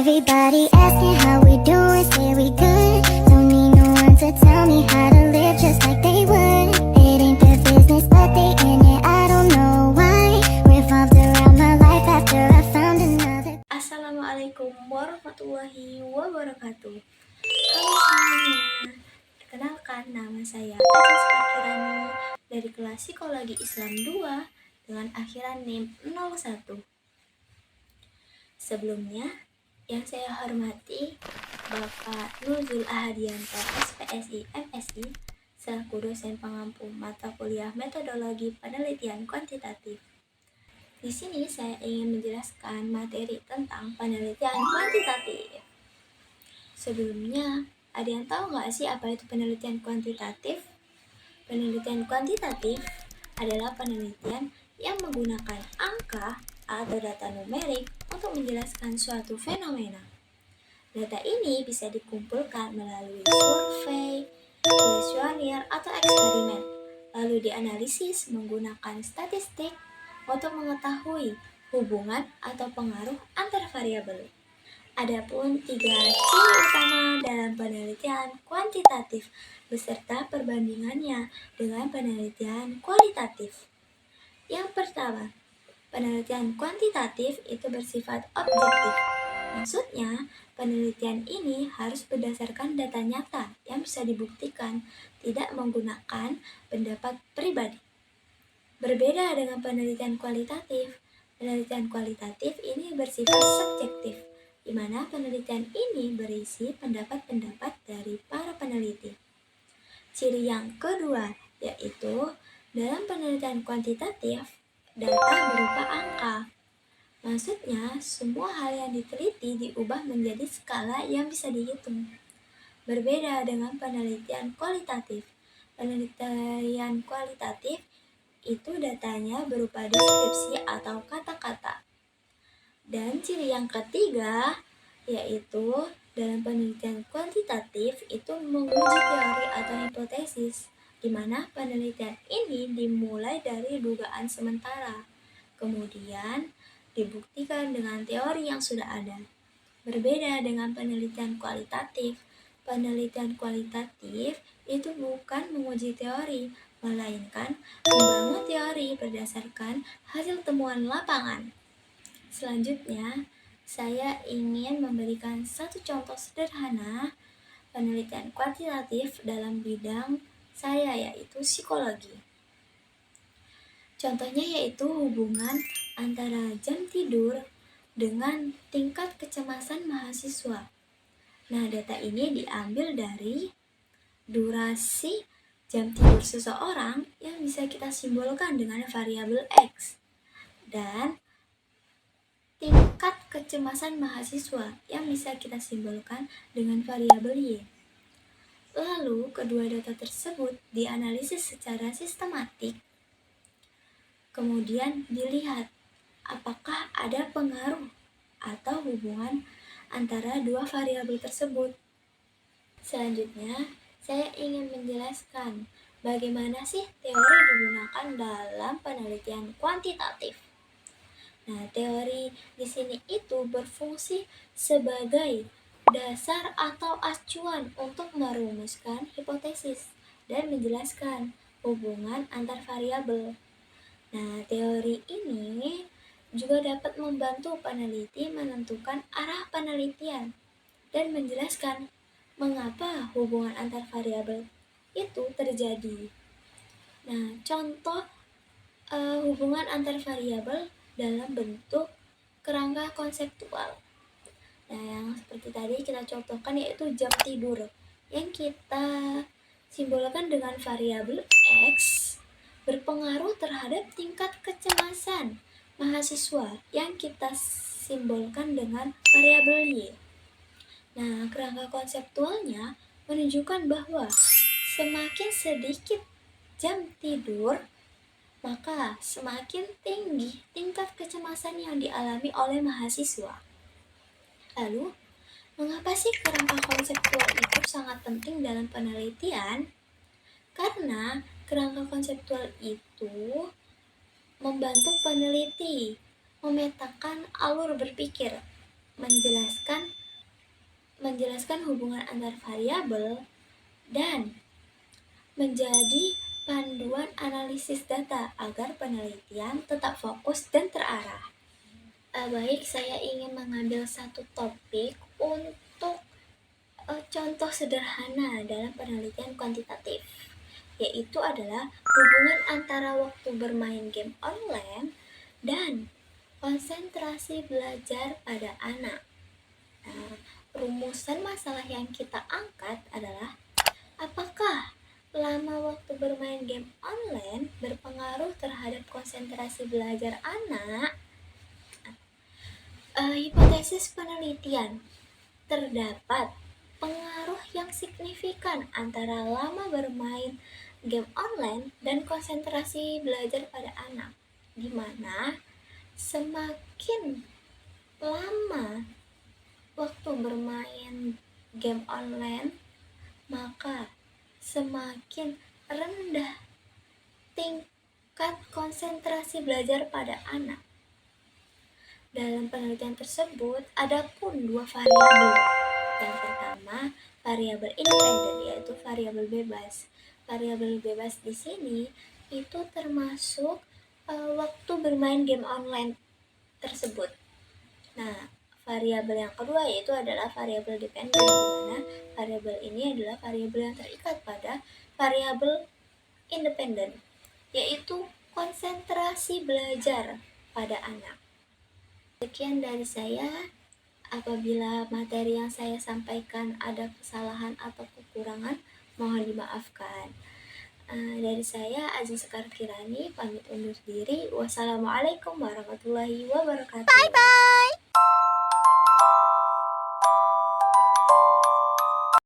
Everybody asking how we doing, say we good. Don't need no one to tell me how to live just like they would. It ain't their business, but they in it, I don't know why. Revolved around my life after I found another. Assalamualaikum warahmatullahi wabarakatuh. Halo semuanya, perkenalkan nama saya Ajeng Sparkirani dari kelas Psikologi Islam 2 dengan akhiran NIM 01. Sebelumnya, yang saya hormati Bapak Nuzul Ahadianto SPSI MSI selaku dosen pengampu mata kuliah metodologi penelitian kuantitatif. Di sini saya ingin menjelaskan materi tentang penelitian kuantitatif. Sebelumnya, ada yang tahu nggak sih apa itu penelitian kuantitatif? Penelitian kuantitatif adalah penelitian yang menggunakan angka atau data numerik untuk menjelaskan suatu fenomena. Data ini bisa dikumpulkan melalui survei, kuesioner, atau eksperimen, lalu dianalisis menggunakan statistik untuk mengetahui hubungan atau pengaruh antar variabel. Adapun 3 ciri utama dalam penelitian kuantitatif beserta perbandingannya dengan penelitian kualitatif. Yang pertama, penelitian kuantitatif itu bersifat objektif. Maksudnya, penelitian ini harus berdasarkan data nyata yang bisa dibuktikan, tidak menggunakan pendapat pribadi. Berbeda dengan penelitian kualitatif ini bersifat subjektif, di mana penelitian ini berisi pendapat-pendapat dari para peneliti. Ciri yang kedua yaitu dalam penelitian kuantitatif, data berupa angka. Maksudnya, semua hal yang diteliti diubah menjadi skala yang bisa dihitung. Berbeda dengan penelitian kualitatif. Penelitian kualitatif itu datanya berupa deskripsi atau kata-kata. Dan ciri yang ketiga yaitu dalam penelitian kuantitatif itu menguji teori atau hipotesis, di mana penelitian ini dimulai dari dugaan sementara, kemudian dibuktikan dengan teori yang sudah ada. Berbeda dengan penelitian kualitatif itu bukan menguji teori, melainkan membangun teori berdasarkan hasil temuan lapangan. Selanjutnya, saya ingin memberikan satu contoh sederhana penelitian kuantitatif dalam bidang saya, yaitu psikologi. Contohnya yaitu hubungan antara jam tidur dengan tingkat kecemasan mahasiswa. Nah, data ini diambil dari durasi jam tidur seseorang yang bisa kita simbolkan dengan variabel X dan tingkat kecemasan mahasiswa yang bisa kita simbolkan dengan variabel Y. Lalu, kedua data tersebut dianalisis secara sistematik. Kemudian dilihat apakah ada pengaruh atau hubungan antara dua variabel tersebut. Selanjutnya, saya ingin menjelaskan bagaimana sih teori digunakan dalam penelitian kuantitatif. Nah, teori di sini itu berfungsi sebagai dasar atau acuan untuk merumuskan hipotesis dan menjelaskan hubungan antar variabel. Nah, teori ini juga dapat membantu peneliti menentukan arah penelitian dan menjelaskan mengapa hubungan antar variabel itu terjadi. Nah, contoh hubungan antar variabel dalam bentuk kerangka konseptual. Nah, yang seperti tadi kita contohkan yaitu jam tidur yang kita simbolkan dengan variabel X berpengaruh terhadap tingkat kecemasan mahasiswa yang kita simbolkan dengan variabel Y. Nah, kerangka konseptualnya menunjukkan bahwa semakin sedikit jam tidur, maka semakin tinggi tingkat kecemasan yang dialami oleh mahasiswa. Lalu, mengapa sih kerangka konseptual itu sangat penting dalam penelitian? Karena kerangka konseptual itu membantu peneliti memetakan alur berpikir menjelaskan hubungan antar variabel dan menjadi panduan analisis data agar penelitian tetap fokus dan terarah. Baik, saya ingin mengambil satu topik untuk contoh sederhana dalam penelitian kuantitatif, yaitu adalah hubungan antara waktu bermain game online dan konsentrasi belajar pada anak. Nah, rumusan masalah yang kita angkat adalah apakah lama waktu bermain game online berpengaruh terhadap konsentrasi belajar anak? Hipotesis penelitian, terdapat pengaruh yang signifikan antara lama bermain game online dan konsentrasi belajar pada anak, di mana semakin lama waktu bermain game online, maka semakin rendah tingkat konsentrasi belajar pada anak. Dalam penelitian tersebut, ada pun dua variabel. Yang pertama, variabel independen, yaitu variabel bebas. Variabel bebas di sini itu termasuk waktu bermain game online tersebut. Nah, variabel yang kedua yaitu adalah variabel dependen, di mana variabel ini adalah variabel yang terikat pada variabel independen, yaitu konsentrasi belajar pada anak. Sekian dari saya. Apabila materi yang saya sampaikan ada kesalahan atau kekurangan, mohon dimaafkan. Dari saya, Aziz Sekar Kirani, pamit undur diri. Wassalamualaikum warahmatullahi wabarakatuh. Bye-bye.